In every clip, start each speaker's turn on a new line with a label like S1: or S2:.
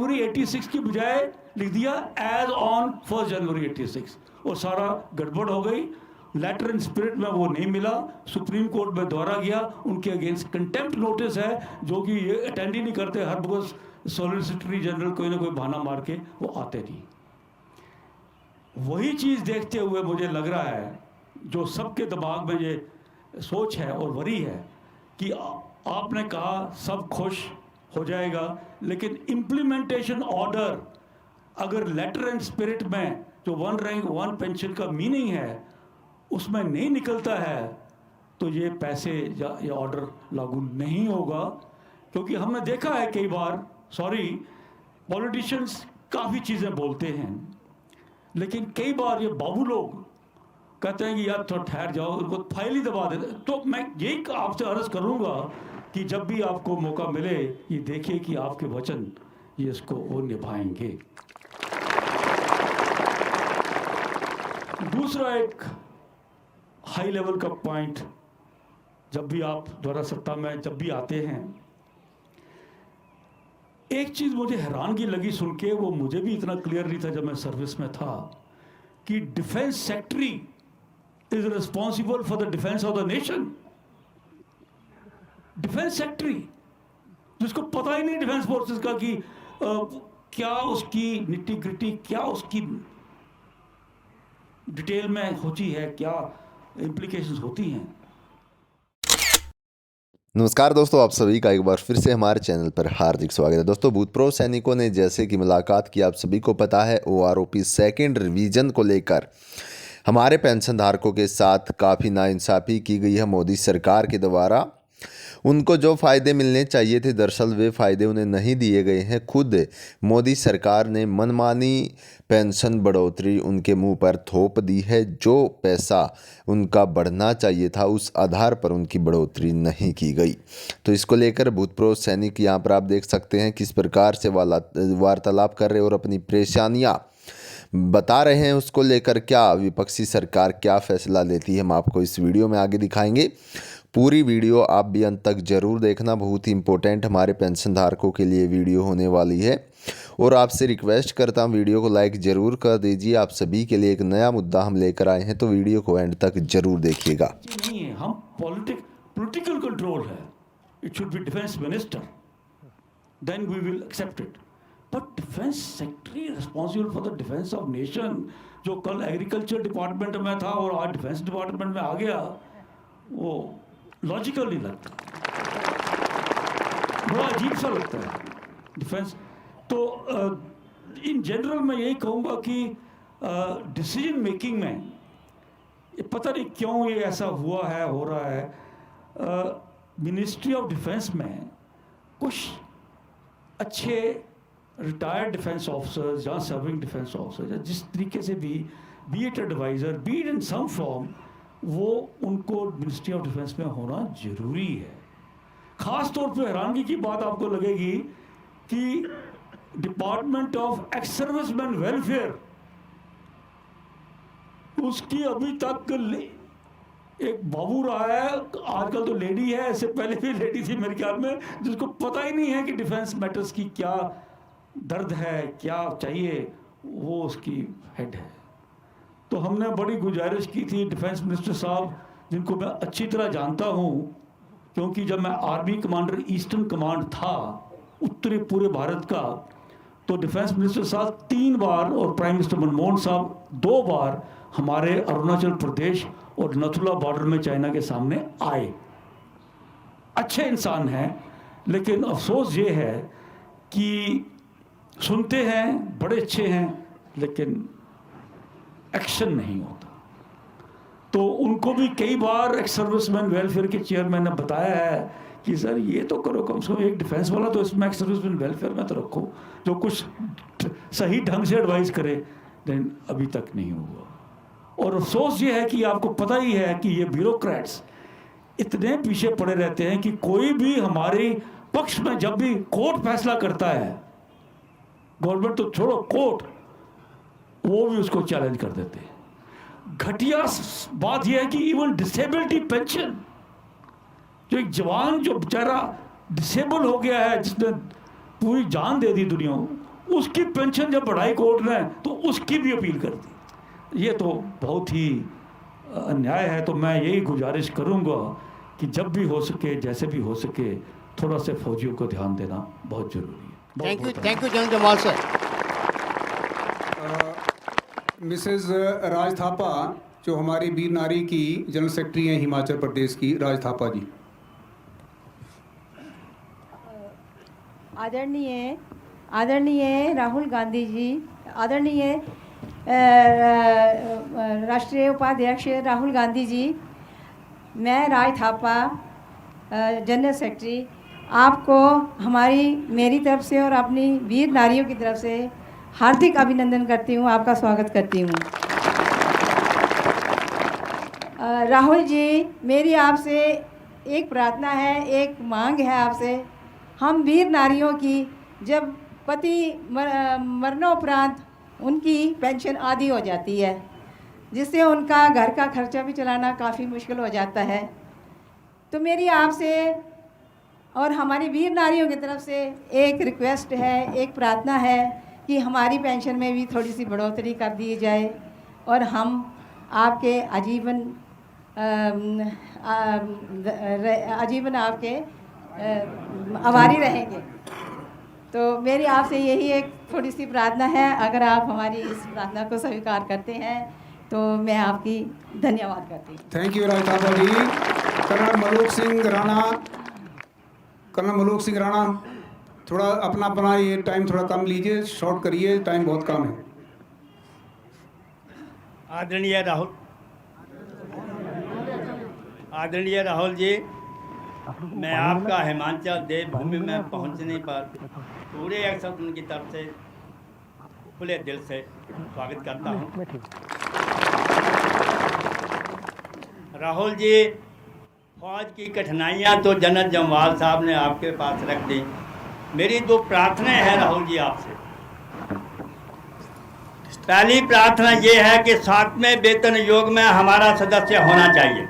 S1: जनवरी 86 की बजाय लिख दिया एज ऑन 1 जनवरी 86 और सारा गड़बड़ हो गई। लेटर इन स्पिरिट में वो नहीं मिला, सुप्रीम कोर्ट में दोहरा गया, उनके अगेंस्ट कंटेम्प्ट नोटिस है जो कि ये अटेंड ही नहीं करते, हर रोज सॉलिसिटरी जनरल कोई ना कोई बहाना मार के वो आते नहीं। वही चीज़ देखते हुए मुझे लग रहा है जो सबके दिमाग में ये सोच है और वरी है कि आपने कहा सब खुश हो जाएगा, लेकिन इम्प्लीमेंटेशन ऑर्डर अगर लेटर एंड स्पिरिट में जो 1 रैंक 1 पेंशन का मीनिंग है उसमें नहीं निकलता है तो ये पैसे या ये ऑर्डर लागू नहीं होगा। क्योंकि हमने देखा है कई बार, सॉरी, पॉलिटिशियंस काफ़ी चीज़ें बोलते हैं, लेकिन कई बार ये बाबू लोग कहते हैं कि यार थोड़ा ठहर जाओ, उनको फाइल ही दबा देते। तो मैं यही आपसे अर्ज करूंगा कि जब भी आपको मौका मिले ये देखिए कि आपके वचन ये इसको वो निभाएंगे। दूसरा एक हाई लेवल का पॉइंट, जब भी आप द्वारा सत्ता में जब भी आते हैं, एक चीज मुझे हैरानगी लगी सुन के, वो मुझे भी इतना क्लियर नहीं था जब मैं सर्विस में था, कि defence secretary is responsible for the defence of the nation. Defence secretary जिसको पता ही नहीं डिफेंस फोर्सेस का कि क्या उसकी निट्टी ग्रिटी, क्या उसकी डिटेल में होती है, क्या इम्प्लीकेशंस होती हैं।
S2: नमस्कार दोस्तों, आप सभी का एक बार फिर से हमारे चैनल पर हार्दिक स्वागत है। दोस्तों, भूतपूर्व सैनिकों ने जैसे कि मुलाकात की, आप सभी को पता है OROP सेकेंड रिवीजन को लेकर हमारे पेंशन धारकों के साथ काफ़ी नाइंसाफ़ी की गई है मोदी सरकार के द्वारा। उनको जो फ़ायदे मिलने चाहिए थे, दरअसल वे फ़ायदे उन्हें नहीं दिए गए हैं। खुद मोदी सरकार ने मनमानी पेंशन बढ़ोतरी उनके मुंह पर थोप दी है। जो पैसा उनका बढ़ना चाहिए था उस आधार पर उनकी बढ़ोतरी नहीं की गई। तो इसको लेकर भूतपूर्व सैनिक यहाँ पर आप देख सकते हैं किस प्रकार से वार्तालाप कर रहे और अपनी परेशानियाँ बता रहे हैं। उसको लेकर क्या विपक्षी सरकार क्या फैसला लेती है, हम आपको इस वीडियो में आगे दिखाएंगे। पूरी वीडियो आप भी अंत तक जरूर देखना, बहुत ही इंपॉर्टेंट हमारे पेंशन धारकों के लिए वीडियो होने वाली है। और आपसे रिक्वेस्ट करता हूँ वीडियो को लाइक जरूर कर दीजिए। आप सभी के लिए एक नया मुद्दा हम लेकर आए हैं, तो वीडियो को एंड तक जरूर देखिएगा।
S1: नहीं है, हम पॉलिटिकल कंट्रोल है, it should be defence minister, then we will accept it. But defence secretary responsible for the defence of nation, जो कल एग्रीकल्चर डिपार्टमेंट में था और आज डिफेंस डिपार्टमेंट में आ गया, वो लॉजिकल नहीं लगता, बड़ा अजीब सा लगता है डिफेंस। तो इन जनरल मैं यही कहूँगा कि डिसीजन मेकिंग में ये पता नहीं क्यों ये ऐसा हुआ है, हो रहा है। मिनिस्ट्री ऑफ डिफेंस में कुछ अच्छे रिटायर्ड डिफेंस ऑफिसर्स या सर्विंग डिफेंस ऑफिसर्स, जिस तरीके से भी be it adviser, be it in some form, वो उनको मिनिस्ट्री ऑफ डिफेंस में होना जरूरी है। खास तौर पे हैरानगी की बात आपको लगेगी कि department of ex serviceman welfare, उसकी अभी तक एक बाबू रहा है, आजकल तो लेडी है, इससे पहले भी लेडी थी मेरे ख्याल में, जिसको पता ही नहीं है कि डिफेंस मैटर्स की क्या दर्द है, क्या चाहिए, वो उसकी हेड है। तो हमने बड़ी गुजारिश की थी डिफेंस मिनिस्टर साहब, जिनको मैं अच्छी तरह जानता हूँ क्योंकि जब मैं आर्मी कमांडर ईस्टर्न कमांड था उत्तरी पूरे भारत का, तो डिफेंस मिनिस्टर साहब 3 बार और प्राइम मिनिस्टर मनमोहन साहब 2 बार हमारे अरुणाचल प्रदेश और नथुला बॉर्डर में चाइना के सामने आए। अच्छे इंसान हैं, लेकिन अफसोस ये है कि सुनते हैं, बड़े अच्छे हैं, लेकिन एक्शन नहीं होता। तो उनको भी कई बार एक्स सर्विसमैन वेलफेयर के चेयरमैन ने बताया है कि सर ये तो करो, कम से कम एक डिफेंस वाला तो इसमें एक्स सर्विसमैन वेलफेयर में तो रखो जो कुछ सही ढंग से एडवाइस करे, लेकिन अभी तक नहीं हुआ। और अफसोस ये है कि आपको पता ही है कि ये ब्यूरोक्रेट्स इतने पीछे पड़े रहते हैं कि कोई भी हमारे पक्ष में जब भी कोर्ट फैसला करता है, गवर्नमेंट तो छोड़ो, कोर्ट वो भी उसको चैलेंज कर देते हैं। घटिया बात यह है कि इवन डिसेबिलिटी पेंशन, जो एक जवान जो बेचारा डिसेबल हो गया है, जिसने पूरी जान दे दी दुनिया, उसकी पेंशन जब बढ़ाई कोर्ट ने तो उसकी भी अपील कर दी। ये तो बहुत ही अन्याय है। तो मैं यही गुजारिश करूंगा कि जब भी हो सके, जैसे भी हो सके, थोड़ा से फौजियों को ध्यान देना बहुत जरूरी है।
S3: Thank you general Jamal sir.
S4: Mrs Raj Thapa जो हमारी वीर नारी की जनरल सेक्रेटरी हैं हिमाचल प्रदेश की, राज थापा जी।
S5: आदरणीय राहुल गांधी जी, आदरणीय राष्ट्रीय उपाध्यक्ष राहुल गांधी जी, मैं राज थापा जनरल सेक्रेटरी आपको मेरी तरफ से और अपनी वीर नारियों की तरफ से हार्दिक अभिनंदन करती हूँ, आपका स्वागत करती हूँ। राहुल जी, मेरी आपसे एक प्रार्थना है, एक मांग है आपसे। हम वीर नारियों की जब पति मरणोपरांत उनकी पेंशन आधी हो जाती है, जिससे उनका घर का खर्चा भी चलाना काफ़ी मुश्किल हो जाता है, तो मेरी आपसे और हमारी वीर नारियों की तरफ से एक रिक्वेस्ट है, एक प्रार्थना है कि हमारी पेंशन में भी थोड़ी सी बढ़ोतरी कर दी जाए और हम आपके आजीवन आपके आभारी रहेंगे। तो मेरी आपसे यही एक थोड़ी सी प्रार्थना है, अगर आप हमारी इस प्रार्थना को स्वीकार करते हैं तो मैं आपकी धन्यवाद करती हूँ।
S4: Thank you Raj Thapa ji. Colonel Maluk Singh Rana, थोड़ा अपना ये टाइम थोड़ा कम लीजिए, शॉर्ट करिए, टाइम बहुत कम है।
S6: आदरणीय राहुल जी, मैं आपका हिमाचल देवभूमि में पहुंचने पर पूरे एक्शन उनकी तरफ से खुले दिल से स्वागत करता हूं। राहुल जी, फौज की कठिनाइयां तो जनरल जम्वाल साहब ने आपके पास रख दी। मेरी दो प्रार्थनाएं हैं राहुल जी आपसे। पहली प्रार्थना ये है कि 7वें वेतन आयोग में हमारा सदस्य होना चाहिए,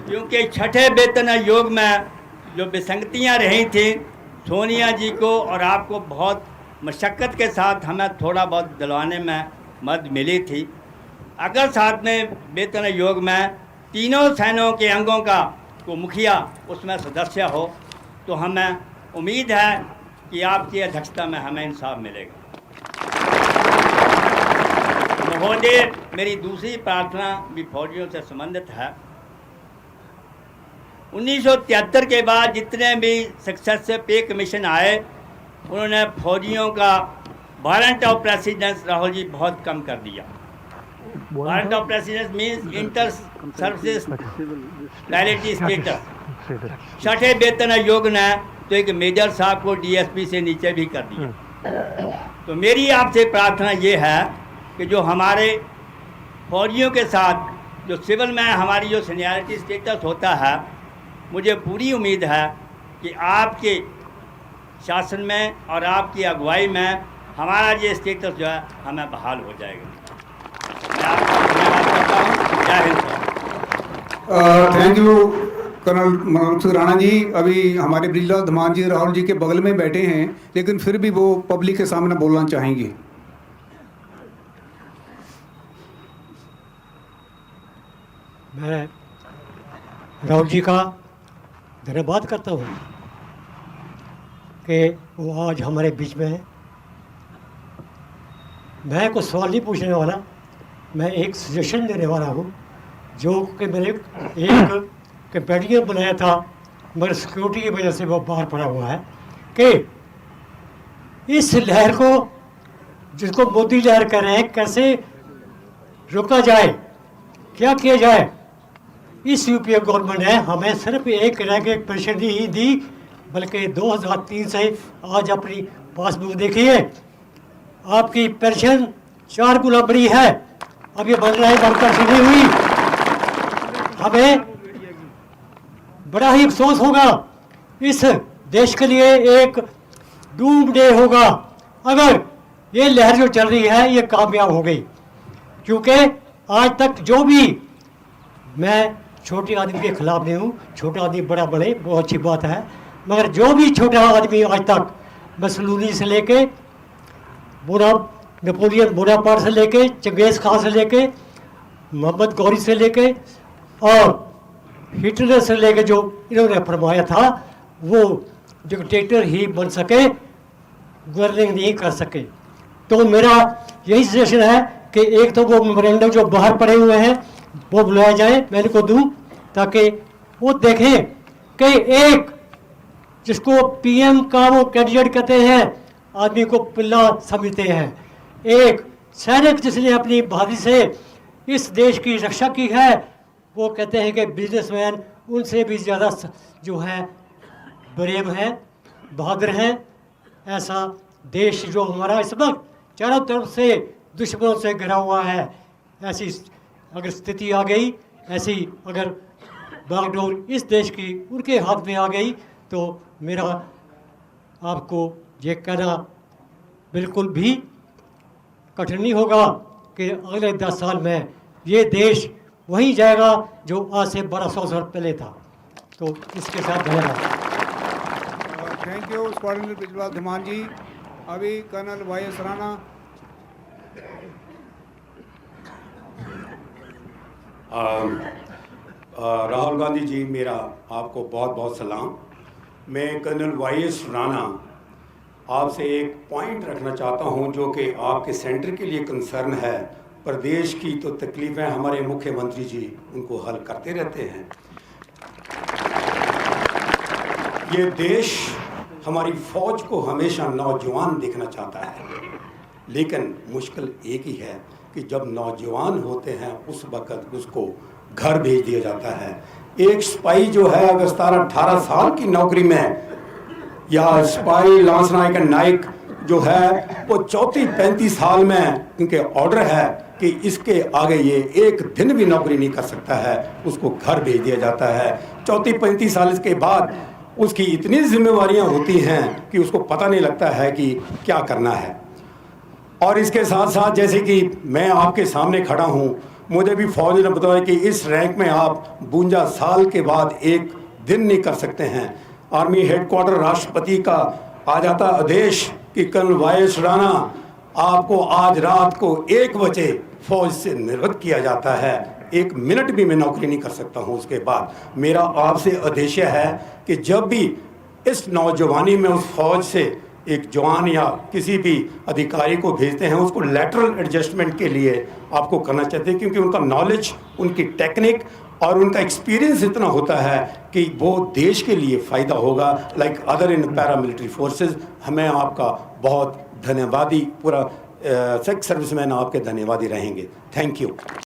S6: क्योंकि 6ठे वेतन आयोग में जो विसंगतियां रही थी, सोनिया जी को और आपको बहुत मशक्क़त के साथ हमें थोड़ा बहुत दिलवाने में मदद मिली थी। अगर 7वें वेतन आयोग में तीनों सेनाओं के अंगों का को मुखिया उसमें सदस्य हो तो हमें उम्मीद है कि आपकी अध्यक्षता में हमें इंसाफ मिलेगा। महोदय, मेरी दूसरी प्रार्थना भी फौजियों से संबंधित है। 1973 के बाद जितने भी सक्सेसिव पे कमीशन आए, उन्होंने फौजियों का warrant of precedence Rahul ji बहुत कम कर दिया। Warrant of precedence means inter services loyalty status. 6ठे वेतन आयोग ने तो एक मेजर साहब को डीएसपी से नीचे भी कर दिया। तो मेरी आपसे प्रार्थना ये है कि जो हमारे फौजियों के साथ जो सिविल में हमारी जो सीनियरिटी स्टेटस होता है, मुझे पूरी उम्मीद है कि आपके शासन में और आपकी अगुवाई में हमारा ये स्टेटस जो है हमें बहाल हो जाएगा। मैं आपका धन्यवाद करता हूँ। जय हिंद sir.
S4: Thank you colonel Manoj Singh Rana ji. अभी हमारे ब्रिजलाल धमान जी राहुल जी के बगल में बैठे हैं, लेकिन फिर भी वो पब्लिक के सामने बोलना चाहेंगे।
S7: मैं राहुल जी का धन्यवाद करता हूँ कि वो आज हमारे बीच में है। मैं कुछ सवाल नहीं पूछने वाला, मैं एक सजेशन देने वाला हूँ, जो कि मैंने एक कंपेडियन बनाया था, मगर सिक्योरिटी की वजह से वो बाहर पड़ा हुआ है, कि इस लहर को, जिसको मोदी लहर कह रहे हैं, कैसे रोका जाए, क्या किया जाए। इस यूपीए गवर्नमेंट ने हमें सिर्फ एक पेंशन ही दी, बल्कि 2003 से आज अपनी पासबुक देखिए, आपकी पेंशन 4 गुना बड़ी है। अब ये बन रहा है, बढ़कर नहीं हुई। हमें बड़ा ही अफसोस होगा, इस देश के लिए एक डूम डे होगा अगर ये लहर जो चल रही है ये कामयाब हो गई। क्योंकि आज तक जो भी, मैं छोटे आदमी के खिलाफ नहीं हूँ, छोटा आदमी बड़ा बने, बहुत अच्छी बात है, मगर जो भी छोटा आदमी आज तक मसलूनी से लेके नेपोलियन बोनापार्ट से लेके चंगेज़ खान से लेके मोहम्मद गौरी से लेके और हिटलर से लेके जो इन्होंने फरमाया था वो डिक्टेटर ही बन सके, गवर्निंग नहीं कर सके। तो मेरा यही सजेशन है कि एक तो वो मेमोरेंडम जो बाहर पड़े हुए हैं वो बुलाया जाए, मैं इनको दूँ ताकि वो देखें कि एक जिसको पीएम का वो कैंडिडेट कहते हैं, आदमी को पिल्ला समझते हैं, एक सैनिक जिसने अपनी बहादुरी से इस देश की रक्षा की है, वो कहते हैं कि बिजनेसमैन उनसे भी ज़्यादा जो है ब्रेव है, बहादुर हैं। ऐसा देश जो हमारा इस वक्त चारों तरफ से दुश्मनों से घिरा हुआ है, ऐसी अगर स्थिति आ गई, ऐसी अगर बागडोर इस देश की उनके हाथ में आ गई, तो मेरा आपको ये कहना बिल्कुल भी कठिन नहीं होगा कि अगले 10 साल में ये देश वहीं जाएगा जो आज से 1200 साल पहले था। तो इसके साथ धन्यवाद।
S4: Thank you squadron Brijlal Dhiman ji. अभी कर्नल वाई.एस. राणा।
S3: राहुल गांधी जी, मेरा आपको बहुत बहुत सलाम। मैं कर्नल वाई.एस. राणा आपसे एक पॉइंट रखना चाहता हूं जो कि आपके सेंटर के लिए कंसर्न है। प्रदेश की तो तकलीफ़ें हमारे मुख्यमंत्री जी उनको हल करते रहते हैं। ये देश हमारी फ़ौज को हमेशा नौजवान देखना चाहता है, लेकिन मुश्किल एक ही है कि जब नौजवान होते हैं उस वक़्त उसको घर भेज दिया जाता है। एक सिपाही जो है अगर 17-18 साल की नौकरी में, या सिपाही लांस नायक नायक जो है वो 34-35 साल में उनके ऑर्डर है कि इसके आगे ये एक दिन भी नौकरी नहीं कर सकता है, उसको घर भेज दिया जाता है। 34-35 साल के बाद उसकी इतनी जिम्मेवारियां होती हैं कि उसको पता नहीं लगता है कि क्या करना है। और इसके साथ साथ जैसे कि मैं आपके सामने खड़ा हूँ, मुझे भी फौज ने बताया कि इस रैंक में आप 52 साल के बाद एक दिन नहीं कर सकते हैं। आर्मी हेडक्वार्टर राष्ट्रपति का आ जाता आदेश कि कर्नल वाई.एस. राणा आपको आज रात को 1 बजे फौज से निवृत्त किया जाता है। 1 मिनट भी मैं नौकरी नहीं कर सकता हूं। उसके बाद मेरा आपसे आदेश है कि जब भी इस नौजवानी में उस फौज से एक जवान या किसी भी अधिकारी को भेजते हैं, उसको लेटरल एडजस्टमेंट के लिए आपको करना चाहिए, क्योंकि उनका नॉलेज, उनकी टेक्निक और उनका एक्सपीरियंस इतना होता है कि वो देश के लिए फ़ायदा होगा, like other in paramilitary forces. हमें आपका बहुत धन्यवादी, पूरा सेक्स सर्विसमैन आपके धन्यवादी रहेंगे। Thank you.